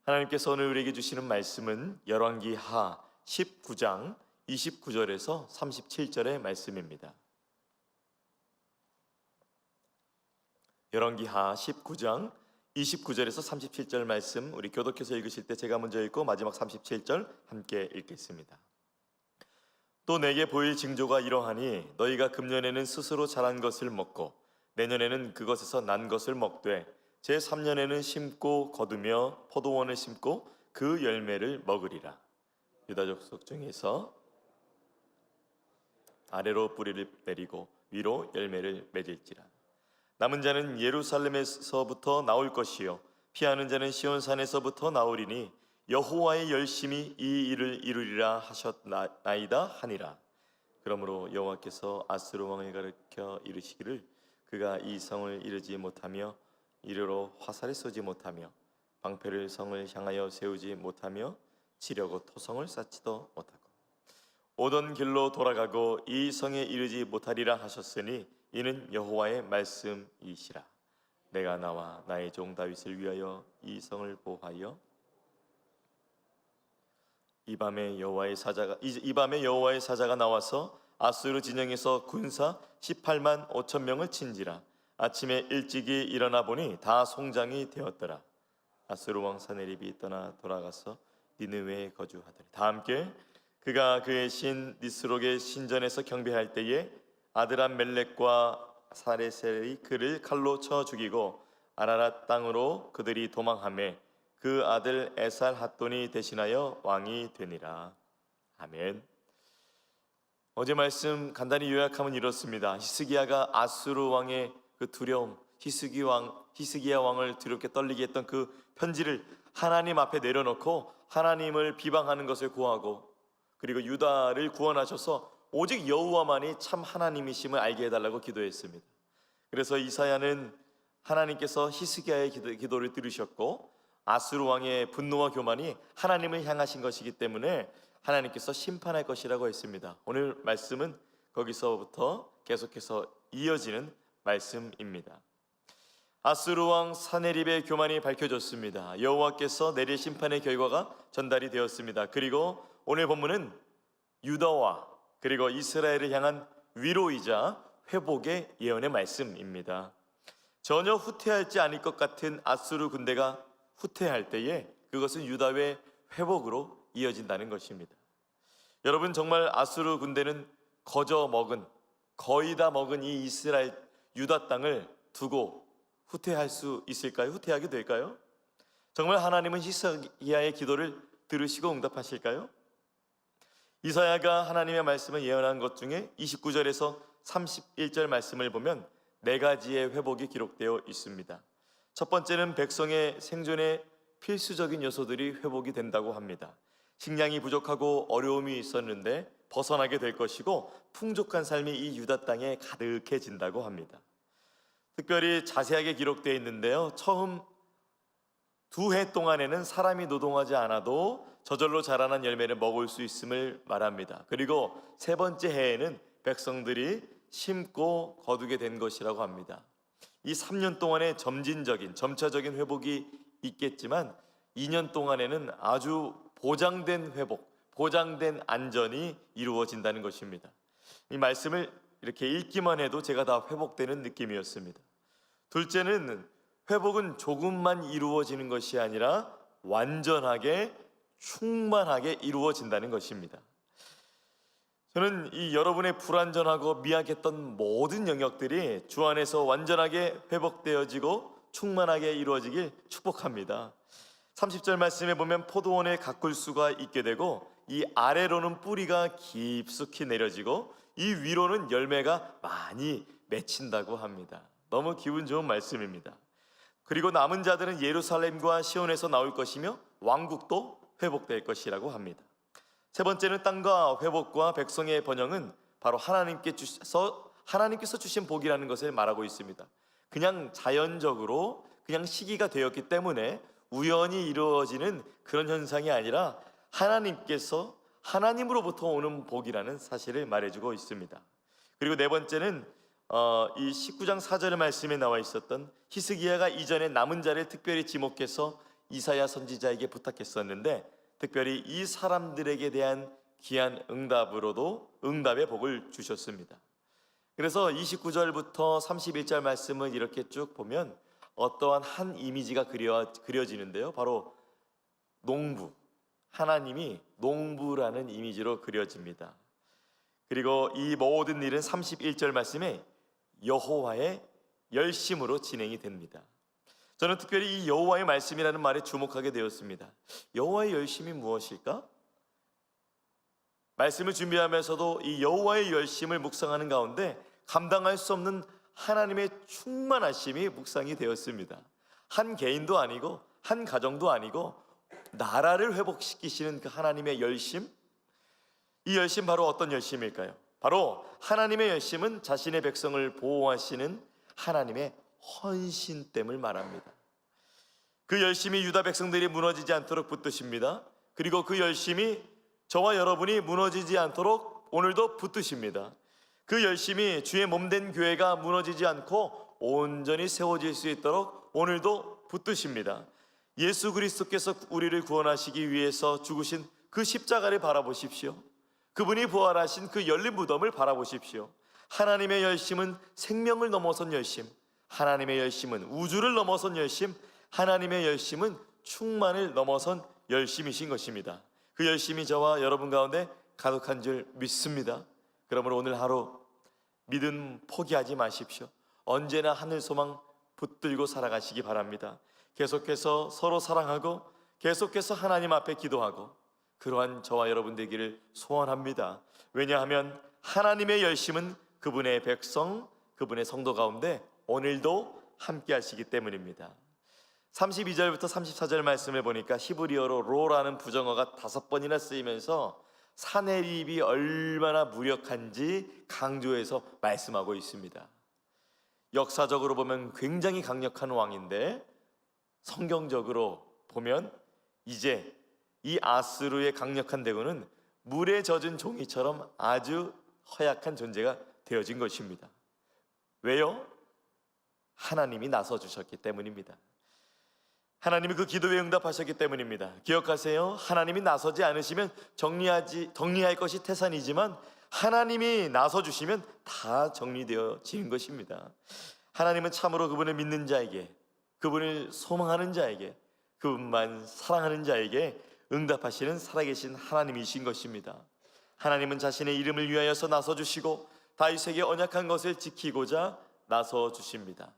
하나님께서 오늘 우리에게 주시는 말씀은 열왕기하 19장 29절에서 37절의 말씀입니다. 열왕기하 19장 29절에서 37절 말씀, 우리 교독해서 읽으실 때 제가 먼저 읽고 마지막 37절 함께 읽겠습니다. 또 내게 보일 징조가 이러하니 너희가 금년에는 스스로 자란 것을 먹고 내년에는 그것에서 난 것을 먹되 제3년에는 심고 거두며 포도원을 심고 그 열매를 먹으리라. 유다 족속 중에서 아래로 뿌리를 내리고 위로 열매를 맺을지라. 남은 자는 예루살렘에서부터 나올 것이요 피하는 자는 시온산에서부터 나오리니 여호와의 열심히 이 일을 이루리라 하셨나이다 하니라. 그러므로 여호와께서 아스루 왕을 가르쳐 이르시기를 그가 이 성을 이루지 못하며 이르러 화살을 쏘지 못하며 방패를 성을 향하여 세우지 못하며 지려고 토성을 쌓지도 못하고 오던 길로 돌아가고 이 성에 이르지 못하리라 하셨으니 이는 여호와의 말씀이시라. 내가 나와 나의 종 다윗을 위하여 이 성을 보하여 이 밤에 여호와의 사자가 나와서 아수르 진영에서 군사 18만 5천 명을 친지라. 아침에 일찍이 일어나 보니 다 송장이 되었더라. 아수르 왕 사네립이 떠나 돌아가서 니느웨에 거주하더니 다 함께 그가 그의 신 니스록의 신전에서 경배할 때에 아드람 멜렉과 사레셀이 그를 칼로 쳐 죽이고 아라랏 땅으로 그들이 도망하매 그 아들 에살 핫돈이 대신하여 왕이 되니라. 아멘. 어제 말씀 간단히 요약하면 이렇습니다. 히스기야가 아수르 왕의 그 두려움, 히스기야 왕을 두렵게 떨리게 했던 그 편지를 하나님 앞에 내려놓고 하나님을 비방하는 것을 고하고, 그리고 유다를 구원하셔서 오직 여호와만이 참 하나님이심을 알게 해달라고 기도했습니다. 그래서 이사야는 하나님께서 히스기야의 기도를 들으셨고 아수르 왕의 분노와 교만이 하나님을 향하신 것이기 때문에 하나님께서 심판할 것이라고 했습니다. 오늘 말씀은 거기서부터 계속해서 이어지는 말씀입니다. 아수르 왕 사네립의 교만이 밝혀졌습니다. 여호와께서 내릴 심판의 결과가 전달이 되었습니다. 그리고 오늘 본문은 유다와 그리고 이스라엘을 향한 위로이자 회복의 예언의 말씀입니다. 전혀 후퇴하지 않을 것 같은 아수르 군대가 후퇴할 때에 그것은 유다의 회복으로 이어진다는 것입니다. 여러분, 정말 아수르 군대는 거의 다 먹은 이 이스라엘 유다 땅을 두고 후퇴할 수 있을까요? 후퇴하게 될까요? 정말 하나님은 히스기야의 기도를 들으시고 응답하실까요? 이사야가 하나님의 말씀을 예언한 것 중에 29절에서 31절 말씀을 보면 네 가지의 회복이 기록되어 있습니다. 첫 번째는 백성의 생존에 필수적인 요소들이 회복이 된다고 합니다. 식량이 부족하고 어려움이 있었는데 벗어나게 될 것이고 풍족한 삶이 이 유다 땅에 가득해진다고 합니다. 특별히 자세하게 기록되어 있는데요, 처음 2해 동안에는 사람이 노동하지 않아도 저절로 자라난 열매를 먹을 수 있음을 말합니다. 그리고 세 번째 해에는 백성들이 심고 거두게 된 것이라고 합니다. 이 3년 동안의 점차적인 회복이 있겠지만 2년 동안에는 아주 보장된 회복, 보장된 안전이 이루어진다는 것입니다. 이 말씀을 이렇게 읽기만 해도 제가 다 회복되는 느낌이었습니다. 둘째는 회복은 조금만 이루어지는 것이 아니라 완전하게 충만하게 이루어진다는 것입니다. 저는 이 여러분의 불완전하고 미약했던 모든 영역들이 주 안에서 완전하게 회복되어지고 충만하게 이루어지길 축복합니다. 30절 말씀에 보면 포도원에 가꿀 수가 있게 되고 이 아래로는 뿌리가 깊숙이 내려지고 이 위로는 열매가 많이 맺힌다고 합니다. 너무 기분 좋은 말씀입니다. 그리고 남은 자들은 예루살렘과 시온에서 나올 것이며 왕국도 회복될 것이라고 합니다. 세 번째는 땅과 회복과 백성의 번영은 바로 하나님께서 주신 복이라는 것을 말하고 있습니다. 그냥 자연적으로 그냥 시기가 되었기 때문에 우연히 이루어지는 그런 현상이 아니라 하나님으로부터 오는 복이라는 사실을 말해주고 있습니다. 그리고 네 번째는 이 19장 4절의 말씀에 나와 있었던 히스기야가 이전에 남은 자를 특별히 지목해서 이사야 선지자에게 부탁했었는데 특별히 이 사람들에게 대한 귀한 응답의 복을 주셨습니다. 그래서 29절부터 31절 말씀을 이렇게 쭉 보면 어떠한 한 이미지가 그려지는데요. 바로 농부, 하나님이 농부라는 이미지로 그려집니다. 그리고 이 모든 일은 31절 말씀에 여호와의 열심으로 진행이 됩니다. 저는 특별히 이 여호와의 말씀이라는 말에 주목하게 되었습니다. 여호와의 열심이 무엇일까? 말씀을 준비하면서도 이 여호와의 열심을 묵상하는 가운데 감당할 수 없는 하나님의 충만하심이 묵상이 되었습니다. 한 개인도 아니고 한 가정도 아니고 나라를 회복시키시는 그 하나님의 열심, 이 열심 바로 어떤 열심일까요? 바로 하나님의 열심은 자신의 백성을 보호하시는 하나님의 헌신됨을 말합니다. 그 열심이 유다 백성들이 무너지지 않도록 붙드십니다. 그리고 그 열심이 저와 여러분이 무너지지 않도록 오늘도 붙드십니다. 그 열심이 주의 몸된 교회가 무너지지 않고 온전히 세워질 수 있도록 오늘도 붙드십니다. 예수 그리스도께서 우리를 구원하시기 위해서 죽으신 그 십자가를 바라보십시오. 그분이 부활하신 그 열린 무덤을 바라보십시오. 하나님의 열심은 생명을 넘어선 열심, 하나님의 열심은 우주를 넘어선 열심, 하나님의 열심은 충만을 넘어선 열심이신 것입니다. 그 열심이 저와 여러분 가운데 가득한 줄 믿습니다. 그러므로 오늘 하루 믿음 포기하지 마십시오. 언제나 하늘 소망 붙들고 살아가시기 바랍니다. 계속해서 서로 사랑하고 계속해서 하나님 앞에 기도하고 그러한 저와 여러분 되기를 소원합니다. 왜냐하면 하나님의 열심은 그분의 백성, 그분의 성도 가운데 오늘도 함께 하시기 때문입니다. 32절부터 34절 말씀을 보니까 히브리어로 로라는 부정어가 5번이나 쓰이면서 사내립이 얼마나 무력한지 강조해서 말씀하고 있습니다. 역사적으로 보면 굉장히 강력한 왕인데 성경적으로 보면 이제 이 아수르의 강력한 대군은 물에 젖은 종이처럼 아주 허약한 존재가 되어진 것입니다. 왜요? 하나님이 나서 주셨기 때문입니다. 하나님이 그 기도에 응답하셨기 때문입니다. 기억하세요. 하나님이 나서지 않으시면 정리할 것이 태산이지만 하나님이 나서 주시면 다 정리되어지는 것입니다. 하나님은 참으로 그분을 믿는 자에게, 그분을 소망하는 자에게, 그분만 사랑하는 자에게 응답하시는 살아계신 하나님이신 것입니다. 하나님은 자신의 이름을 위하여서 나서 주시고 다윗에게 언약한 것을 지키고자 나서 주십니다.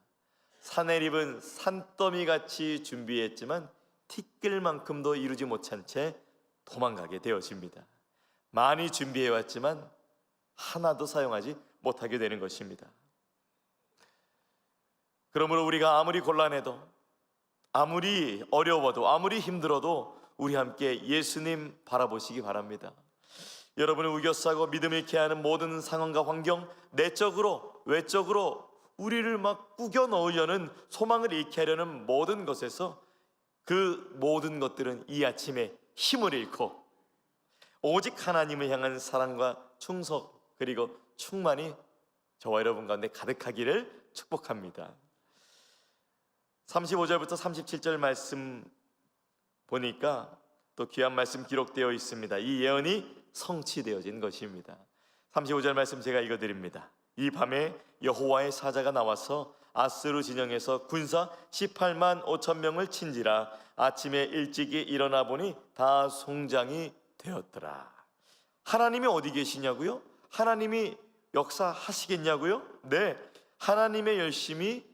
사내립은 산더미같이 준비했지만 티끌만큼도 이루지 못한 채 도망가게 되어집니다. 많이 준비해왔지만 하나도 사용하지 못하게 되는 것입니다. 그러므로 우리가 아무리 곤란해도, 아무리 어려워도, 아무리 힘들어도 우리 함께 예수님 바라보시기 바랍니다. 여러분을 우겨싸고 믿음 잃게 하는 모든 상황과 환경, 내적으로 외적으로 우리를 막 꾸겨 넣으려는, 소망을 잃게 하려는 모든 것에서 그 모든 것들은 이 아침에 힘을 잃고 오직 하나님을 향한 사랑과 충성 그리고 충만이 저와 여러분 가운데 가득하기를 축복합니다. 35절부터 37절 말씀 보니까 또 귀한 말씀 기록되어 있습니다. 이 예언이 성취되어진 것입니다. 35절 말씀 제가 읽어드립니다. 이 밤에 여호와의 사자가 나와서 아스루 진영에서 군사 18만 5천 명을 친지라. 아침에 일찍이 일어나 보니 다 송장이 되었더라. 하나님이 어디 계시냐고요? 하나님이 역사하시겠냐고요? 네, 하나님의 열심이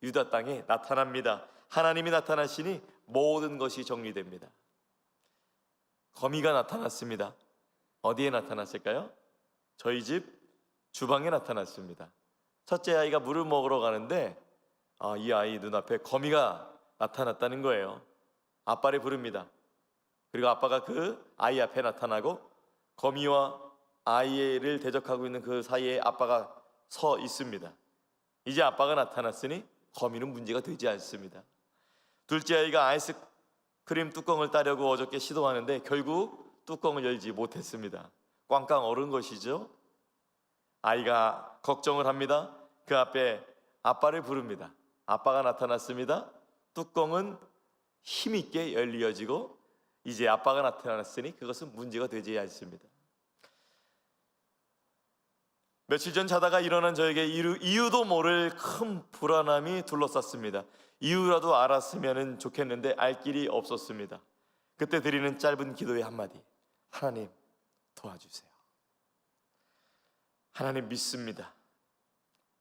유다 땅에 나타납니다. 하나님이 나타나시니 모든 것이 정리됩니다. 거미가 나타났습니다. 어디에 나타났을까요? 저희 집 주방에 나타났습니다. 첫째 아이가 물을 먹으러 가는데 이 아이 눈앞에 거미가 나타났다는 거예요. 아빠를 부릅니다. 그리고 아빠가 그 아이 앞에 나타나고 거미와 아이를 대적하고 있는 그 사이에 아빠가 서 있습니다. 이제 아빠가 나타났으니 거미는 문제가 되지 않습니다. 둘째 아이가 아이스크림 뚜껑을 따려고 어저께 시도하는데 결국 뚜껑을 열지 못했습니다. 꽝꽝 얼은 것이죠. 아이가 걱정을 합니다. 그 앞에 아빠를 부릅니다. 아빠가 나타났습니다. 뚜껑은 힘있게 열려지고 이제 아빠가 나타났으니 그것은 문제가 되지 않습니다. 며칠 전 자다가 일어난 저에게 이유도 모를 큰 불안함이 둘러쌌습니다. 이유라도 알았으면 좋겠는데 알 길이 없었습니다. 그때 드리는 짧은 기도의 한마디: 하나님 도와주세요. 하나님 믿습니다.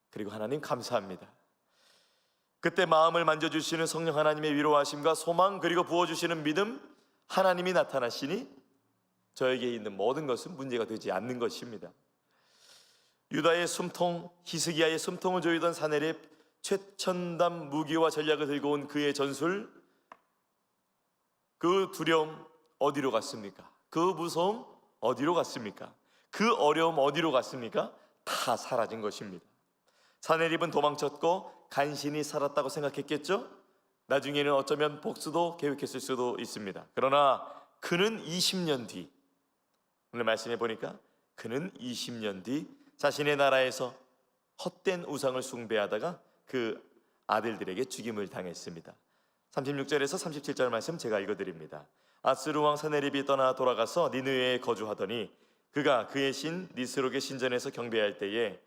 그리고 하나님 감사합니다. 그때 마음을 만져주시는 성령 하나님의 위로하심과 소망, 그리고 부어주시는 믿음, 하나님이 나타나시니 저에게 있는 모든 것은 문제가 되지 않는 것입니다. 유다의 숨통, 히스기야의 숨통을 조이던 사내립, 최첨단 무기와 전략을 들고 온 그의 전술, 그 두려움 어디로 갔습니까? 그 무서움 어디로 갔습니까? 그 어려움 어디로 갔습니까? 다 사라진 것입니다. 사내립은 도망쳤고 간신히 살았다고 생각했겠죠? 나중에는 어쩌면 복수도 계획했을 수도 있습니다. 그러나 그는 20년 뒤, 오늘 말씀해 보니까 그는 20년 뒤 자신의 나라에서 헛된 우상을 숭배하다가 그 아들들에게 죽임을 당했습니다. 36절에서 37절 말씀 제가 읽어드립니다. 아스루 왕 사네립이 떠나 돌아가서 니느웨에 거주하더니 그가 그의 신 니스록의 신전에서 경배할 때에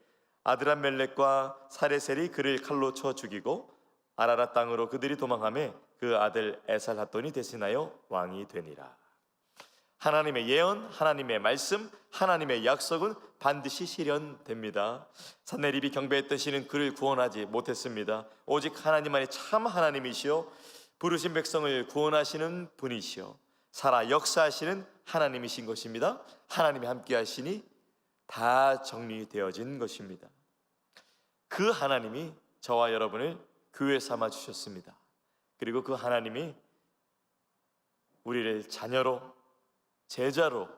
아드람멜렉과 사레셀이 그를 칼로 쳐 죽이고 아라랏 땅으로 그들이 도망하매 그 아들 에살핫돈이 대신하여 왕이 되니라. 하나님의 예언, 하나님의 말씀, 하나님의 약속은 반드시 실현됩니다. 사네립이 경배했던 신은 그를 구원하지 못했습니다. 오직 하나님만이 참 하나님이시오, 부르신 백성을 구원하시는 분이시오, 살아 역사하시는 하나님이신 것입니다. 하나님이 함께 하시니 다 정리되어진 것입니다. 그 하나님이 저와 여러분을 교회 삼아 주셨습니다. 그리고 그 하나님이 우리를 자녀로, 제자로,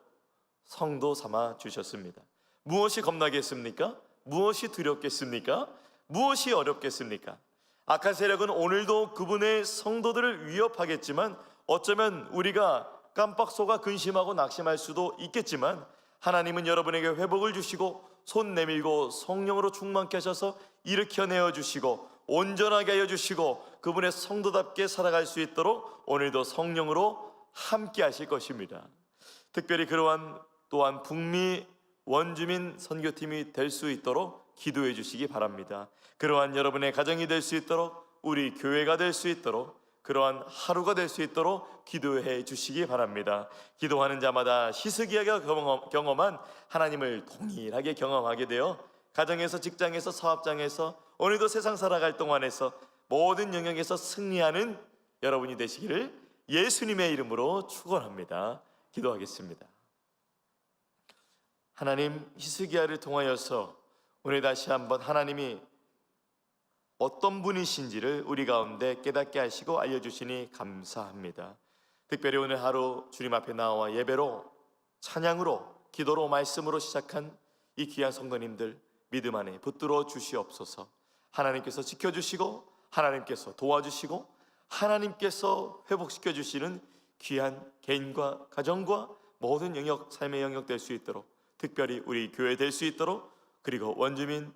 성도 삼아 주셨습니다. 무엇이 겁나겠습니까? 무엇이 두렵겠습니까? 무엇이 어렵겠습니까? 악한 세력은 오늘도 그분의 성도들을 위협하겠지만, 어쩌면 우리가 깜빡 속아 근심하고 낙심할 수도 있겠지만, 하나님은 여러분에게 회복을 주시고 손 내밀고 성령으로 충만케 하셔서 일으켜내어 주시고 온전하게 하여 주시고 그분의 성도답게 살아갈 수 있도록 오늘도 성령으로 함께 하실 것입니다. 특별히 그러한 또한 북미 원주민 선교팀이 될 수 있도록 기도해 주시기 바랍니다. 그러한 여러분의 가정이 될 수 있도록, 우리 교회가 될 수 있도록, 그러한 하루가 될 수 있도록 기도해 주시기 바랍니다. 기도하는 자마다 히스기야가 경험한 하나님을 동일하게 경험하게 되어 가정에서, 직장에서, 사업장에서, 오늘도 세상 살아갈 동안에서 모든 영역에서 승리하는 여러분이 되시기를 예수님의 이름으로 축원합니다. 기도하겠습니다. 하나님, 히스기야를 통하여서 오늘 다시 한번 하나님이 어떤 분이신지를 우리 가운데 깨닫게 하시고 알려주시니 감사합니다. 특별히 오늘 하루 주님 앞에 나와 예배로, 찬양으로, 기도로, 말씀으로 시작한 이 귀한 성도님들 믿음 안에 붙들어 주시옵소서. 하나님께서 지켜주시고 하나님께서 도와주시고 하나님께서 회복시켜 주시는 귀한 개인과 가정과 모든 영역, 삶의 영역 될 수 있도록, 특별히 우리 교회 될 수 있도록, 그리고 원주민,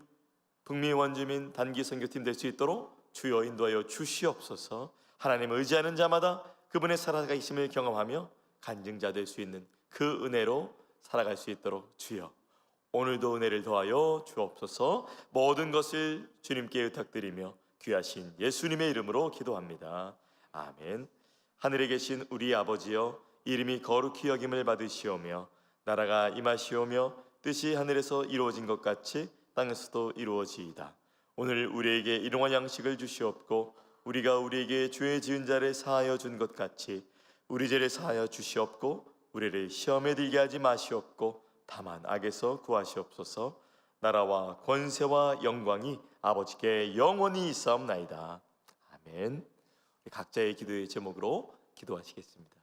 북미 원주민 단기 선교팀 될 수 있도록 주여 인도하여 주시옵소서. 하나님 의지하는 자마다 그분의 살아가심을 경험하며 간증자 될 수 있는 그 은혜로 살아갈 수 있도록 주여 오늘도 은혜를 더하여 주옵소서. 모든 것을 주님께 의탁드리며 귀하신 예수님의 이름으로 기도합니다. 아멘. 하늘에 계신 우리 아버지여, 이름이 거룩히 여김을 받으시오며 나라가 임하시오며 뜻이 하늘에서 이루어진 것 같이 땅에서도 이루어지이다. 오늘 우리에게 일용할 양식을 주시옵고 우리가 우리에게 죄 지은 자를 사하여 준 것 같이 우리 죄를 사하여 주시옵고 우리를 시험에 들게 하지 마시옵고 다만 악에서 구하시옵소서. 나라와 권세와 영광이 아버지께 영원히 있사옵나이다. 아멘. 각자의 기도의 제목으로 기도하시겠습니다.